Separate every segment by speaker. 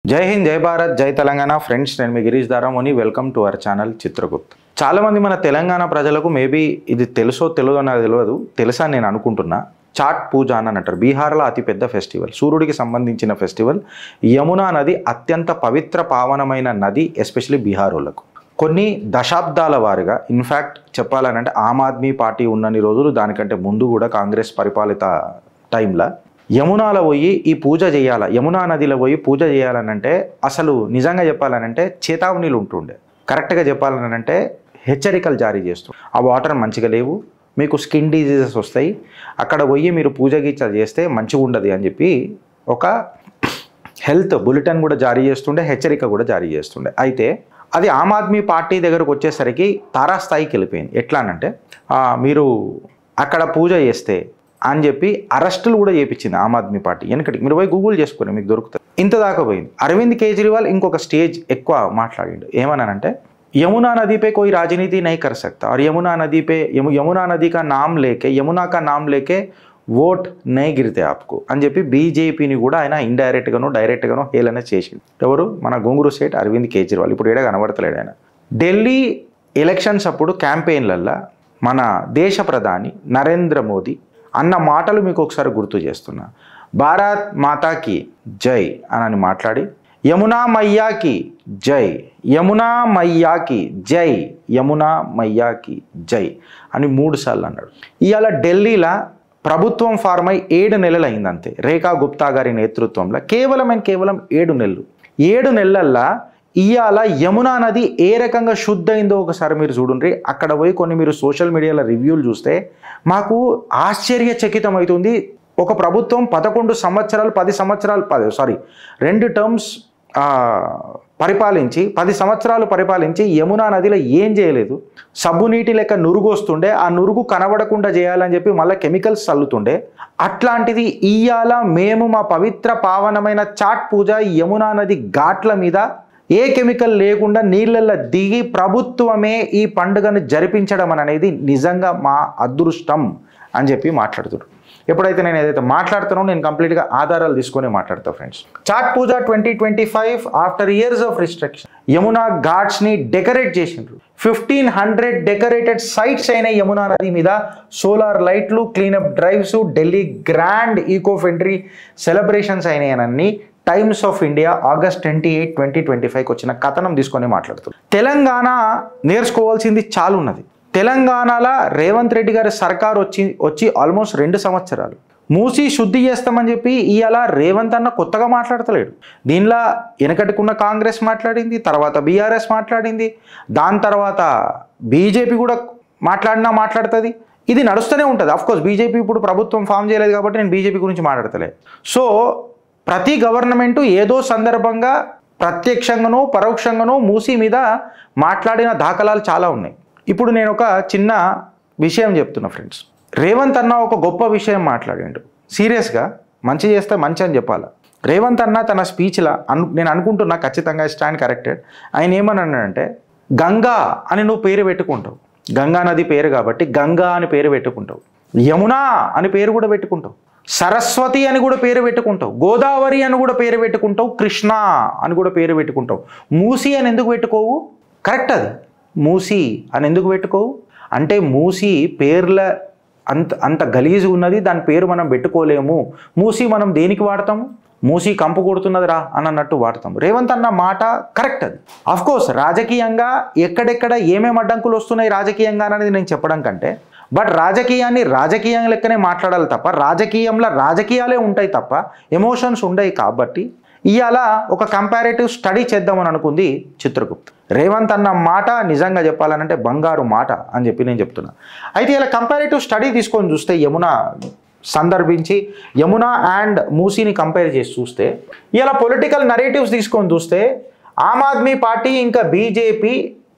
Speaker 1: జై హింద్, జై భారత్, జై తెలంగాణ. ఫ్రెండ్స్, నేను మీ Girish Daramoni. Welcome to our channel Chitragupt. చాలామంది మన తెలంగాణ ప్రజలకు మేబీ ఇది తెలుసో తెలియదో నాకు తెలియదు, తెలుసా నేను అనుకుంటున్నా. చాట్ పూజ అని అంటారు. బీహార్లో అతిపెద్ద ఫెస్టివల్, సూర్యుడికి సంబంధించిన ఫెస్టివల్. యమునా నది అత్యంత పవిత్ర పావనమైన నది, ఎస్పెషలీ బీహార్ వాళ్ళకు. కొన్ని దశాబ్దాల వారుగా, ఇన్ఫ్యాక్ట్ చెప్పాలనంటే ఆమ్ ఆద్మీ పార్టీ ఉన్నన్ని రోజులు, దానికంటే ముందు కూడా కాంగ్రెస్ పరిపాలిత టైంలో యమునాలో పోయి ఈ పూజ చేయాల, యమునా నదిలో పోయి పూజ చేయాలనంటే అసలు నిజంగా చెప్పాలనంటే చేతావనీలు ఉంటుండే. కరెక్ట్గా చెప్పాలనంటే హెచ్చరికలు జారీ చేస్తూ, ఆ వాటర్ మంచిగా లేవు, మీకు స్కిన్ డిజీజెస్ వస్తాయి, అక్కడ పోయి మీరు పూజ గీచ చేస్తే మంచిగా ఉండదు అని చెప్పి ఒక హెల్త్ బులెటిన్ కూడా జారీ చేస్తుండే, హెచ్చరిక కూడా జారీ చేస్తుండే. అయితే అది ఆమ్ ఆద్మీ పార్టీ దగ్గరకు వచ్చేసరికి తారాస్థాయికి వెళ్ళిపోయింది. ఎట్లా అనంటే మీరు అక్కడ పూజ చేస్తే అని చెప్పి అరెస్టులు కూడా చేయించింది ఆమ్ ఆద్మీ పార్టీ. వెనకటికి మీరు పోయి గూగుల్ చేసుకుని మీకు దొరుకుతుంది. ఇంత దాకా పోయింది. అరవింద్ కేజ్రీవాల్ ఇంకొక స్టేజ్ ఎక్కువ మాట్లాడిండు. ఏమన్నానంటే, यमुना नदी पे कोई राजनीति नहीं कर सकता और यमुना नदी पे यमुना नदी का नाम लेके, यमुना का नाम लेके ఓట్ నై గిరితే ఆప్కు అని చెప్పి బీజేపీని కూడా ఆయన ఇండైరెక్ట్గానో డైరెక్ట్గానో హేళన చేసిండు. ఎవరు? మన గొంగూరు స్టేట్ అరవింద్ కేజ్రీవాల్. ఇప్పుడు ఏడా కనబడతలేడు ఆయన. ఢిల్లీ ఎలక్షన్స్ అప్పుడు క్యాంపెయిన్లల్లో మన దేశ ప్రధాని నరేంద్ర మోదీ అన్న మాటలు మీకు ఒకసారి గుర్తు చేస్తున్నా. భారత్ మాతాకి జై అని మాట్లాడి, యమునా మయ్యాకి జై, యమునా మయ్యాకి జై, యమునా మయ్యాకి జై అని 3 సార్లు అన్నాడు. ఇవాళ ఢిల్లీలో ప్రభుత్వం ఫార్మ్ అయి 7 నెలలు అయింది అంతే. రేఖా గుప్తా గారి నేతృత్వంలో కేవలం 7 నెలలు. 7 నెలల్లో ఇవాళ యమునా నది ఏ రకంగా శుద్ధ అయిందో ఒకసారి మీరు చూడండి. అక్కడ పోయి కొన్ని మీరు సోషల్ మీడియాలో రివ్యూలు చూస్తే మాకు ఆశ్చర్యచకితం అవుతుంది. ఒక ప్రభుత్వం 11 సంవత్సరాలు 10 సంవత్సరాలు 2 టర్మ్స్ పరిపాలించి 10 సంవత్సరాలు పరిపాలించి యమునా నదిలో ఏం చేయలేదు. సబ్బు నీటి లెక్క నురుగు వస్తుండే, ఆ నురుగు కనబడకుండా చేయాలని చెప్పి మళ్ళీ కెమికల్స్ చల్లుతుండే. అట్లాంటిది ఇయ్యాల మేము మా పవిత్ర పావనమైన చాట్ పూజ యమునా నది ఘాట్ల మీద ఏ కెమికల్ లేకుండా నీళ్ళల్లో దిగి ప్రభుత్వమే ఈ పండుగను జరిపించడం అనేది నిజంగా మా అదృష్టం అని చెప్పి మాట్లాడుతున్నారు. ఎప్పుడైతే నేను ఏదైతే మాట్లాడుతానో నేను కంప్లీట్గా ఆధారాలు తీసుకొని మాట్లాడతా. Friends, Chhath Puja 2025 after years of restriction Yamuna ఘాట్స్ని డెకరేట్ చేసిండ్రు. 1500 డెకరేటెడ్ సైట్స్ అయిన యమునా నది మీద సోలార్ లైట్లు, cleanup drives, Delhi grand eco friendly celebrations అయినాయనని టైమ్స్ ఆఫ్ ఇండియా ఆగస్ట్ 28, 2025 వచ్చిన కథనం తీసుకొని మాట్లాడుతుంది. తెలంగాణ నేర్చుకోవాల్సింది చాలా ఉన్నది. తెలంగాణలో రేవంత్ రెడ్డి గారి సర్కార్ వచ్చి ఆల్మోస్ట్ 2 సంవత్సరాలు. మూసి శుద్ధి చేస్తామని చెప్పి ఇవాళ రేవంత్ అన్న కొత్తగా మాట్లాడతలేడు. దీనిలో వెనకటికున్న కాంగ్రెస్ మాట్లాడింది, తర్వాత బీఆర్ఎస్ మాట్లాడింది, దాని తర్వాత బీజేపీ కూడా మాట్లాడుతుంది. ఇది నడుస్తూనే ఉంటుంది. అఫ్కోర్స్ బీజేపీ ఇప్పుడు ప్రభుత్వం ఫామ్ చేయలేదు కాబట్టి నేను బీజేపీ గురించి మాట్లాడతలేదు. సో ప్రతి గవర్నమెంటు ఏదో సందర్భంగా ప్రత్యక్షంగానో పరోక్షంగానో మూసి మీద మాట్లాడిన దాఖలాలు చాలా ఉన్నాయి. ఇప్పుడు నేను ఒక చిన్న విషయం చెప్తున్నా ఫ్రెండ్స్. రేవంత్ అన్న ఒక గొప్ప విషయం మాట్లాడాడు. సీరియస్గా మంచి చేస్తే మంచి అని చెప్పాలి. రేవంత్ అన్న తన స్పీచ్లో నేను అనుకుంటున్నా ఖచ్చితంగా స్టాండ్ కరెక్టెడ్. ఆయన ఏమన్నాడంటే, గంగా అని నువ్వు పేరు పెట్టుకుంటావు, గంగా నది పేరు కాబట్టి గంగా అని పేరు పెట్టుకుంటావు, యమునా అని పేరు కూడా పెట్టుకుంటావు, సరస్వతి అని కూడా పేరు పెట్టుకుంటావు, గోదావరి అని కూడా పేరు పెట్టుకుంటావు, కృష్ణ అని కూడా పేరు పెట్టుకుంటావు. మూసి అని ఎందుకు పెట్టుకోవు? కరెక్ట్, అది మూసి అని ఎందుకు పెట్టుకోవు అంటే మూసి పేర్ల అంత గలీజు ఉన్నది, దాని పేరు మనం పెట్టుకోలేము. మూసి మనం దేనికి వాడతాము? మూసి కంపు కొడుతున్నదిరా అని అన్నట్టు వాడతాం. రేవంత్ అన్న మాట కరెక్ట్. అది అఫ్కోర్స్ రాజకీయంగా ఎక్కడెక్కడ ఏమేమి అడ్డంకులు వస్తున్నాయి రాజకీయంగా అనేది నేను చెప్పడం కంటే, బట్ రాజకీయాన్ని రాజకీయం లెక్కనే మాట్లాడాలి తప్ప, రాజకీయంలో రాజకీయాలే ఉంటాయి తప్ప ఎమోషన్స్ ఉండవు. కాబట్టి ఇవాళ ఒక కంపారేటివ్ స్టడీ చేద్దామని అనుకుంది చిత్రగుప్త్. రేవంత్ అన్న మాట నిజంగా చెప్పాలనంటే బంగారు మాట అని చెప్పి నేను చెప్తున్నా. అయితే ఇలా కంపారేటివ్ స్టడీ తీసుకొని చూస్తే, యమునా సందర్భించి యమునా అండ్ మూసీని కంపేర్ చేసి చూస్తే, ఇలా పొలిటికల్ నరేటివ్స్ తీసుకొని చూస్తే ఆమ్ ఆద్మీ పార్టీ ఇంకా బీజేపీ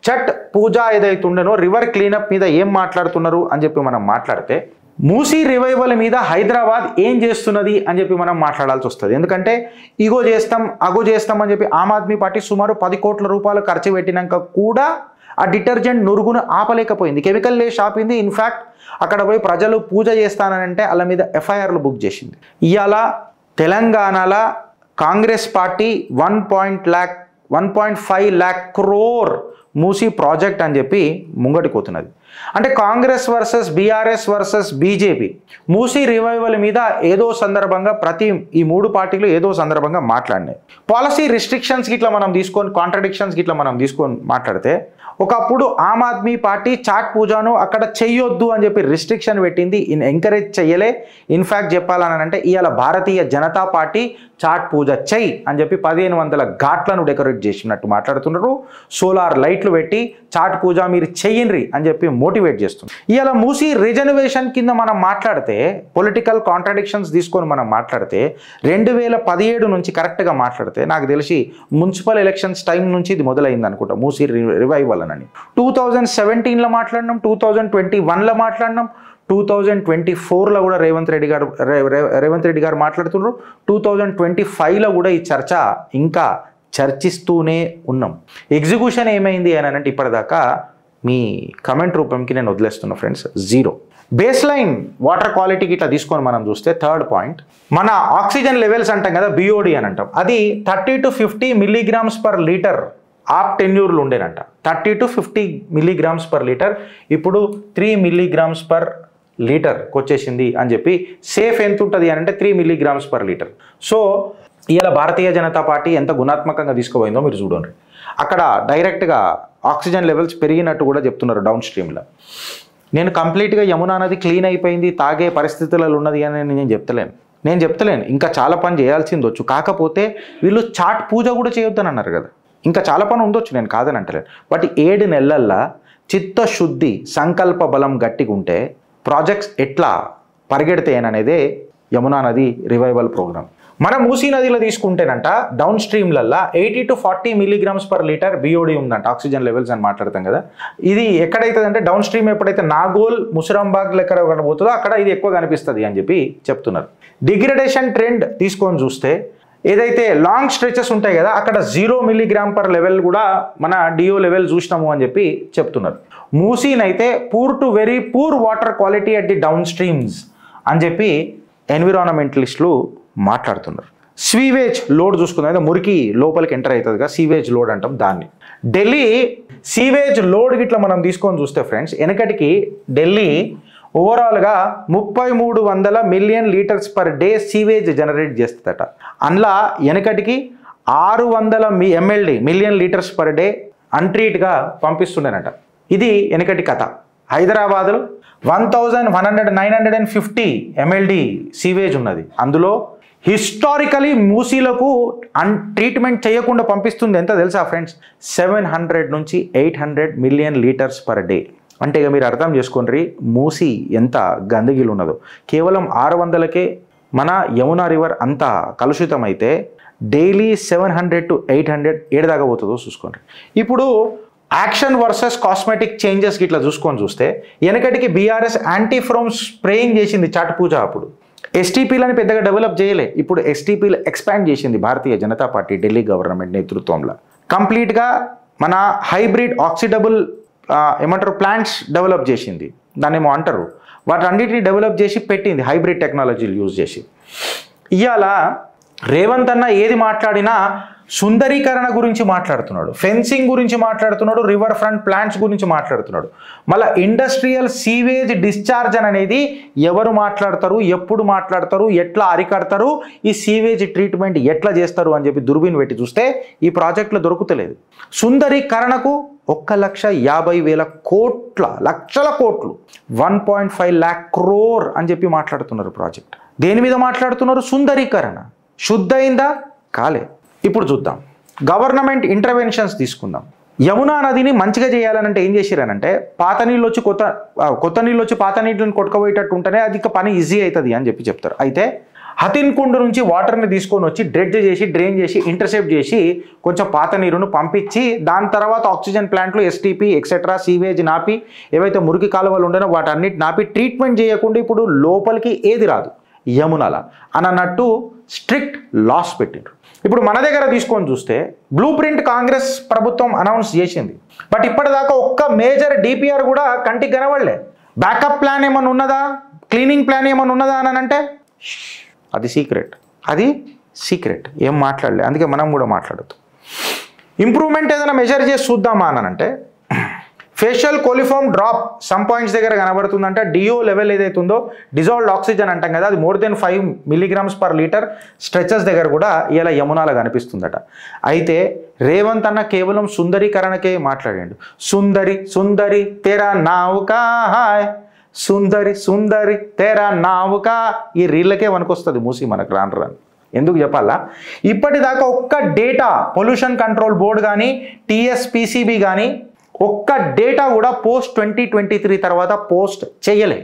Speaker 1: చట్ పూజ ఏదైతే ఉండనో రివర్ క్లీనప్ మీద ఏం మాట్లాడుతున్నారు అని చెప్పి మనం మాట్లాడితే, మూసీ రివైవల్ మీద హైదరాబాద్ ఏం చేస్తున్నది అని చెప్పి మనం మాట్లాడాల్సి వస్తుంది. ఎందుకంటే ఇగో చేస్తాం అగో చేస్తాం అని చెప్పి ఆమ్ ఆద్మీ పార్టీ సుమారు 10 కోట్ల రూపాయలు ఖర్చు పెట్టినాక కూడా ఆ డిటర్జెంట్ నురుగును ఆపలేకపోయింది, కెమికల్ లేసి ఆపింది. ఇన్ఫ్యాక్ట్ అక్కడ పోయి ప్రజలు పూజ చేస్తానంటే వాళ్ళ మీద ఎఫ్ఐఆర్లు బుక్ చేసింది. ఇవాళ తెలంగాణలో Congress party 1.5 lakh crore Musi project అని చెప్పి ముంగటిపోతున్నది. అంటే Congress versus BRS versus BJP Musi revival మీద ఏదో సందర్భంగా ఈ మూడు పార్టీలు ఏదో సందర్భంగా మాట్లాడినాయి. పాలసీ రిస్ట్రిక్షన్స్ గిట్లా మనం తీసుకొని కాంట్రడిక్షన్స్ గిట్లా మనం తీసుకొని మాట్లాడితే ఒకప్పుడు ఆమ్ ఆద్మీ పార్టీ చాట్ పూజాను అక్కడ చెయ్యొద్దు అని చెప్పి రిస్ట్రిక్షన్ పెట్టింది, ఎంకరేజ్ చెయ్యలే. ఇన్ఫ్యాక్ట్ చెప్పాలని అంటే ఇవాళ భారతీయ జనతా పార్టీ చాట్ పూజ చెయ్యి అని చెప్పి 1500 ఘాట్లను డెకరేట్ చేసినట్టు మాట్లాడుతున్నారు. సోలార్ లైట్లు పెట్టి చాట్ పూజ మీరు చెయ్యండి అని చెప్పి మోటివేట్ చేస్తున్నారు. ఇవాళ మూసీ రిజర్వేషన్ కింద మనం మాట్లాడితే పొలిటికల్ కాంట్రడిక్షన్స్ తీసుకొని మనం మాట్లాడితే 2017 నుంచి కరెక్ట్గా మాట్లాడితే నాకు తెలిసి మున్సిపల్ ఎలక్షన్స్ టైం నుంచి ఇది మొదలైంది అనుకుంటా మూసీ రివైవల్ అని. 2017లో మాట్లాడినాం, 2021లో మాట్లాడినాం, 2024లో కూడా రేవంత్ రెడ్డి గారు మాట్లాడుతున్నారు. 2025లో కూడా ఈ చర్చ ఇంకా చర్చిస్తూనే ఉన్నాం. ఎగ్జిక్యూషన్ ఏమైంది అని అంటే ఇప్పటిదాకా మీ కమెంట్ రూపంకి నేను వదిలేస్తున్నా ఫ్రెండ్స్, 0. బేస్ లైన్ వాటర్ క్వాలిటీకి ఇట్లా తీసుకొని మనం చూస్తే థర్డ్ పాయింట్ మన ఆక్సిజన్ లెవెల్స్ అంటాం కదా, బిఓడి అని అంటాం. అది 30 to 50 milligrams per liter AAP టెన్యూర్లు ఉండేనంట. 30 to 50 milligrams per liter ఇప్పుడు 3 milligrams per లీటర్కి వచ్చేసింది అని చెప్పి. సేఫ్ ఎంత ఉంటుంది అని అంటే 3 milligrams per liter. సో ఇవాళ భారతీయ జనతా పార్టీ ఎంత గుణాత్మకంగా తీసుకుపోయిందో మీరు చూడండి. అక్కడ డైరెక్ట్గా ఆక్సిజన్ లెవెల్స్ పెరిగినట్టు కూడా చెప్తున్నారు డౌన్ స్ట్రీమ్లో. నేను కంప్లీట్గా యమునా నది క్లీన్ అయిపోయింది తాగే పరిస్థితులలో ఉన్నది అని నేను చెప్తలేను. ఇంకా చాలా పని చేయాల్సింది వచ్చు. కాకపోతే వీళ్ళు చాట్ పూజ కూడా చేయొద్దని అన్నారు కదా, ఇంకా చాలా పని ఉండొచ్చు, నేను కాదని అంటలేను. బట్ 7 నెలల్లో చిత్తశుద్ధి సంకల్ప బలం గట్టిగా ఉంటే ప్రాజెక్ట్స్ ఎట్లా పరిగెడతాయననేదే యమునా నది రివైవల్ ప్రోగ్రామ్. మన మూసీ నదిలో తీసుకుంటేనంట డౌన్ స్ట్రీమ్లల్లో 80 to 40 milligrams per liter BOD ఉందంట ఆక్సిజన్ లెవెల్స్ అని మాట్లాడతాం కదా. ఇది ఎక్కడైతుందంటే డౌన్ స్ట్రీమ్ ఎప్పుడైతే నాగోల్ ముసరాంబాగ్ ఎక్కడ పోతుందో అక్కడ ఇది ఎక్కువ కనిపిస్తుంది అని చెప్పి చెప్తున్నారు. డిగ్రేడేషన్ ట్రెండ్ తీసుకొని చూస్తే ఏదైతే లాంగ్ స్ట్రెచెస్ ఉంటాయి కదా అక్కడ 0 milligram per లెవెల్ కూడా మన డిఓ లెవెల్ చూసినాము అని చెప్పి చెప్తున్నారు. మూసీనైతే poor to very poor water quality at the down streams అని చెప్పి ఎన్విరాన్మెంటలిస్టులు మాట్లాడుతున్నారు. సీవేజ్ లోడ్ చూసుకుందాం, మురికి లోపలికి ఎంటర్ అవుతుంది కదా, సీవేజ్ లోడ్ అంటాం దాన్ని. ఢిల్లీ సీవేజ్ లోడ్ గిట్లా మనం తీసుకొని చూస్తే ఫ్రెండ్స్ వెనకటికి ఢిల్లీ ఓవరాల్గా 3300 million liters per day sewage generate చేస్తుందట. అందులో వెనకటికి 600 million liters per day అన్ట్రీట్గా పంపిస్తుండేనట. ఇది వెనకటి కథ. హైదరాబాద్లో 950 MLD సీవేజ్ ఉన్నది. అందులో హిస్టారికలీ మూసీలకు ట్రీట్మెంట్ చేయకుండా పంపిస్తుంది ఎంత తెలుసా ఫ్రెండ్స్, 700 నుంచి 800 million liters per day. అంటే ఇక మీరు అర్థం చేసుకోండి మూసీ ఎంత గందగిలు ఉన్నదో. కేవలం 600కే మన యమునా రివర్ అంత కలుషితం అయితే డైలీ 700 to 800 ఏడు దాకా పోతుందో చూసుకోండి. ఇప్పుడు యాక్షన్ వర్సెస్ కాస్మెటిక్ చేంజెస్ ఇట్లా చూస్తే వెనకటికి బీఆర్ఎస్ యాంటీఫ్రోమ్ స్ప్రేయింగ్ చేసింది చాట్ పూజ. అప్పుడు ఎస్టీపీలని పెద్దగా డెవలప్ చేయలే. ఇప్పుడు ఎస్టీపీలు ఎక్స్పాండ్ చేసింది భారతీయ జనతా పార్టీ ఢిల్లీ గవర్నమెంట్ నేతృత్వంలో. కంప్లీట్గా మన హైబ్రిడ్ ఆక్సిడబుల్ ఏమంటారు ప్లాంట్స్ డెవలప్ చేసింది, దాన్ని ఏమో అంటారు. వాటన్నిటిని డెవలప్ చేసి పెట్టింది హైబ్రిడ్ టెక్నాలజీలు యూజ్ చేసి. ఇవాళ రేవంత్ అన్న ఏది మాట్లాడినా సుందరీకరణ గురించి మాట్లాడుతున్నాడు, ఫెన్సింగ్ గురించి మాట్లాడుతున్నాడు, రివర్ ఫ్రంట్ ప్లాంట్స్ గురించి మాట్లాడుతున్నాడు. మళ్ళీ ఇండస్ట్రియల్ సీవేజ్ డిశ్చార్జ్ అనేది ఎవరు మాట్లాడతారు, ఎప్పుడు మాట్లాడతారు, ఎట్లా అరికడతారు, ఈ సీవేజ్ ట్రీట్మెంట్ ఎట్లా చేస్తారు అని చెప్పి దుర్బీన్ పెట్టి చూస్తే ఈ ప్రాజెక్టులో దొరుకుతలేదు. సుందరీకరణకు 1,50,000 లక్షల కోట్లు 1.5 lakh crore అని చెప్పి మాట్లాడుతున్నారు ప్రాజెక్ట్. దేని మీద మాట్లాడుతున్నారు? సుందరీకరణ. శుద్ధ అయిందా? కాలే. ఇప్పుడు చూద్దాం గవర్నమెంట్ ఇంటర్వెన్షన్స్ తీసుకుందాం. యమునా నదిని మంచిగా చేయాలనంటే ఏం చేసిరనంటే పాత నీళ్ళు వచ్చి కొత్త నీళ్ళు వచ్చి పాత నీళ్ళని కొట్టుకుపోయేటట్టు ఉంటేనే అది పని ఈజీ అవుతుంది అని చెప్పి చెప్తారు. అయితే హతిన్కుండ్ నుంచి వాటర్ని తీసుకొని వచ్చి డ్రైన్ చేసి ఇంటర్సెప్ట్ చేసి కొంచెం పాత నీరును పంపించి దాని తర్వాత ఆక్సిజన్ ప్లాంట్లు ఎస్టీపీ ఎక్సెట్రా సీవేజ్ నాపి ఏవైతే మురికి కాలువలు ఉండేనో వాటన్నిటి నాపి ట్రీట్మెంట్ చేయకుండా ఇప్పుడు లోపలికి ఏది రాదు యమునాల అని అన్నట్టు స్ట్రిక్ట్ లాస్ పెట్టిండ్రు. ఇప్పుడు మన దగ్గర తీసుకొని చూస్తే బ్లూ ప్రింట్ కాంగ్రెస్ ప్రభుత్వం అనౌన్స్ చేసింది. బట్ ఇప్పటిదాకా ఒక్క మేజర్ డిపిఆర్ కూడా కంటికి కనబడలే. బ్యాకప్ ప్లాన్ ఏమన్నా ఉన్నదా, క్లీనింగ్ ప్లాన్ ఏమన్నా ఉన్నదా అని అంటే అది సీక్రెట్. అది సీక్రెట్, ఏం మాట్లాడలే. అందుకే మనం కూడా మాట్లాడద్దు. ఇంప్రూవ్మెంట్ ఏదైనా మెజర్ చేసి చూద్దామా అని అంటే facial coliform drop some points దగ్గర కనబడుతుందంటే డిఓ లెవెల్ ఏదైతే ఉందో డిజాల్వ్డ్ ఆక్సిజన్ అంటాం కదా, అది మోర్ దెన్ 5 mg/L స్ట్రెచెస్ దగ్గర కూడా ఇలా యమునాలో కనిపిస్తుందట. అయితే రేవంత్ అన్న కేవలం సుందరీకరణకే మాట్లాడాడు. సుందరి సుందరి తెరా నావుకా హాయ్, సుందరి సుందరి తెరా నావుకా, ఈ రీళ్ళకే వనకొస్తుంది మూసి మనకు రాను. ఎందుకు చెప్పాలా, ఇప్పటిదాకా ఒక్క డేటా పొల్యూషన్ కంట్రోల్ బోర్డు కానీ టీఎస్పీసీబీ కానీ ఒక్క డేటా కూడా పోస్ట్ 2023 తర్వాత పోస్ట్ చేయలే.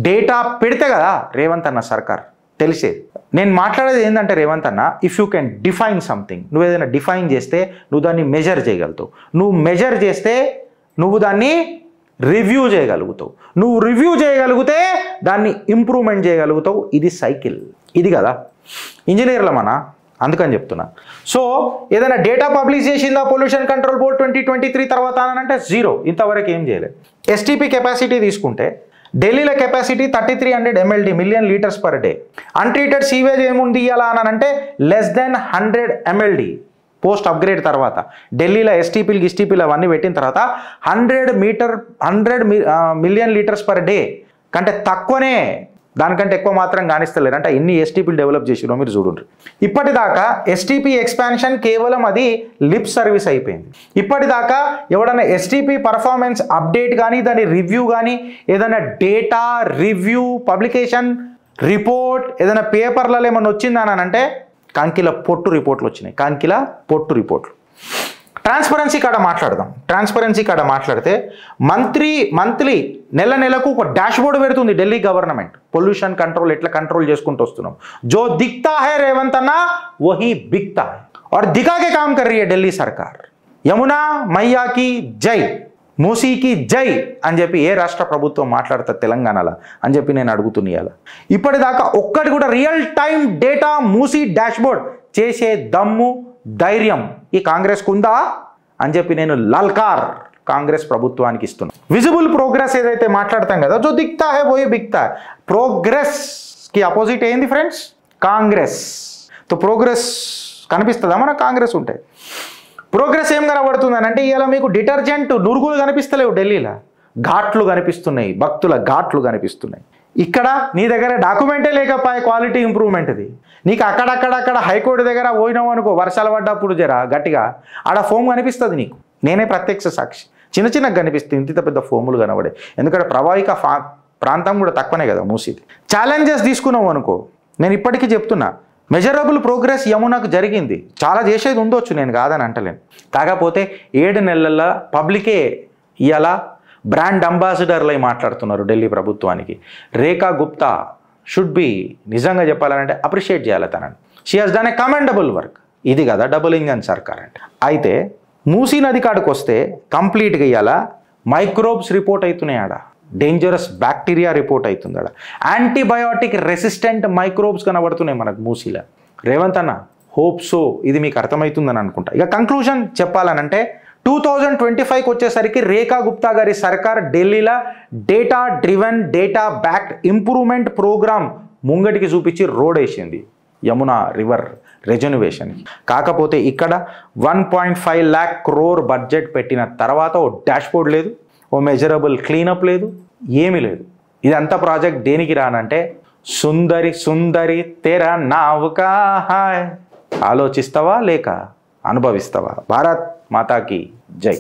Speaker 1: డేటా పెడితే కదా రేవంత్ అన్న సర్కార్ తెలిసేది. నేను మాట్లాడేది ఏంటంటే రేవంత్ అన్న, if you can define something, నువ్వు ఏదైనా డిఫైన్ చేస్తే నువ్వు దాన్ని మెజర్ చేయగలుగుతావు. నువ్వు మెజర్ చేస్తే నువ్వు దాన్ని రివ్యూ చేయగలుగుతావు. నువ్వు రివ్యూ చేయగలిగితే దాన్ని ఇంప్రూవ్మెంట్ చేయగలుగుతావు. ఇది సైకిల్, ఇది కదా ఇంజనీర్ల మన, అందుకని చెప్తున్నా. సో ఏదైనా డేటా పబ్లిష్ చేసిందా పొల్యూషన్ కంట్రోల్ బోర్డ్ 2023 తర్వాత అని అంటే జీరో, ఇంతవరకు ఏం చేయలేదు. ఎస్టీపీ కెపాసిటీ తీసుకుంటే ఢిల్లీలో capacity 3300 MLD million litres per day. Untreated sewage ఏముంది ఇవ్వాలా అని అంటే less than 100 MLD post upgrade తర్వాత. ఢిల్లీలో ఎస్టీపీలు అవన్నీ పెట్టిన తర్వాత 100 మిలియన్ లీటర్స్ పర్ డే కంటే తక్కువనే, దానికంటే ఎక్కువ మాత్రం కానిస్తలేరు. అంటే ఎన్ని ఎస్టీపీలు డెవలప్ చేసిరో మీరు చూడండి. ఇప్పటిదాకా ఎస్టీపీ ఎక్స్పాన్షన్ కేవలం అది లిప్ సర్వీస్ అయిపోయింది. ఇప్పటిదాకా ఎవడన్నా ఎస్టీపీ పర్ఫార్మెన్స్ అప్డేట్ కానీ దాని రివ్యూ కానీ ఏదైనా డేటా రివ్యూ పబ్లికేషన్ రిపోర్ట్ ఏదైనా పేపర్లలో ఏమన్నా వచ్చిందని అంటే కాంకిల పొట్టు రిపోర్ట్లు వచ్చినాయి. కాంకిల పొట్టు రిపోర్ట్లు. ట్రాన్స్పరెన్సీ కాడ మాట్లాడదాం. ట్రాన్స్పరెన్సీ కాడ మాట్లాడితే మంత్లీ నెలకు ఒక డాష్ బోర్డు పెడుతుంది ఢిల్లీ గవర్నమెంట్. పొల్యూషన్ కంట్రోల్ ఎట్లా కంట్రోల్ చేసుకుంటూ వస్తున్నాం. జో దిక్తా హై రేవంత్ అన్న వహీ బిక్తా హై और दिखा के काम कर रही है ఢిల్లీ సర్కార్. యమునా మయ్యాకి జై, మూసీకి జై అని చెప్పి ఏ రాష్ట్ర ప్రభుత్వం మాట్లాడుతుంది తెలంగాణలో అని చెప్పి నేను అడుగుతున్నాను. ఇప్పటిదాకా ఒక్కటి కూడా real time data Musi dash board చేసే దమ్ము ధైర్యం ఈ కాంగ్రెస్కు ఉందా అని చెప్పి నేను లల్కార్ కాంగ్రెస్ ప్రభుత్వానికి ఇస్తున్నా. విజిబుల్ ప్రోగ్రెస్ ఏదైతే మాట్లాడతాం కదా, జో దిక్తా హై వోయి బిక్తా. ప్రోగ్రెస్కి అపోజిట్ ఏంది ఫ్రెండ్స్? కాంగ్రెస్. తో ప్రోగ్రెస్ కనిపిస్తుందా మన కాంగ్రెస్ ఉంటే? ప్రోగ్రెస్ ఏం కనబడుతుంది అంటే ఇలా మీకు డిటర్జెంట్ నురుగులు కనిపిస్తలేవు ఢిల్లీలో, ఘాట్లు కనిపిస్తున్నాయి, భక్తుల ఘాట్లు కనిపిస్తున్నాయి. ఇక్కడ నీ దగ్గర డాక్యుమెంటే లేకపోయే క్వాలిటీ ఇంప్రూవ్మెంట్ది. నీకు అక్కడక్కడ హైకోర్టు దగ్గర పోయినావు అనుకో, వర్షాలు పడ్డప్పుడు జర గట్టిగా ఆడ ఫోమ్ కనిపిస్తుంది నీకు. నేనే ప్రత్యక్ష సాక్షి. చిన్నగా కనిపిస్తుంది, ఇంత పెద్ద ఫోములు కనబడే. ఎందుకంటే ప్రవాహిక ప్రాంతం కూడా తక్కువనే కదా మూసిది. ఛాలెంజెస్ తీసుకున్నావు అనుకో, నేను ఇప్పటికీ చెప్తున్నా మెజరబుల్ ప్రోగ్రెస్ యమునకు జరిగింది. చాలా చేసేది ఉండొచ్చు, నేను కాదని అంటలేను. కాకపోతే 7 నెలల పబ్లికే ఇవాళ బ్రాండ్ అంబాసిడర్లై మాట్లాడుతున్నారు ఢిల్లీ ప్రభుత్వానికి. రేఖా గుప్తా షుడ్ బి నిజంగా చెప్పాలంటే అప్రిషియేట్ చేయాలి తనని. She has done a commendable work. ఇది కదా డబుల్ ఇంజన్ సర్కార్ అంటే. అయితే మూసీ నది కాడికి వస్తే కంప్లీట్గా ఇవాళ మైక్రోబ్స్ రిపోర్ట్ అవుతున్నాయి, ఆడ డేంజరస్ బ్యాక్టీరియా రిపోర్ట్ అవుతుంది, ఆడ యాంటీబయాటిక్ రెసిస్టెంట్ మైక్రోబ్స్ కనబడుతున్నాయి మనకు మూసీలో. రేవంత్ అన్న హోప్ సో ఇది మీకు అర్థమవుతుందని అనుకుంటా. ఇక కంక్లూజన్ చెప్పాలనంటే 2025కి వచ్చేసరికి రేఖా గుప్తా గారి సర్కార్ ఢిల్లీలో data driven data backed improvement programme ముంగటికి చూపించి రోడ్ వేసింది యమునా రివర్ రెజన్యువేషన్. కాకపోతే ఇక్కడ 1.5 lakh crore బడ్జెట్ పెట్టిన తర్వాత ఓ డాష్ బోర్డ్ లేదు, ఓ మెజరబుల్ క్లీనప్ లేదు, ఏమీ లేదు. ఇదంతా ప్రాజెక్ట్ దేనికి రానంటే సుందరి సుందరి తెరా నావుకా హాయ్. ఆలోచిస్తావా లేక అనుభవిస్తావా? భారత్ మాతాకి జై.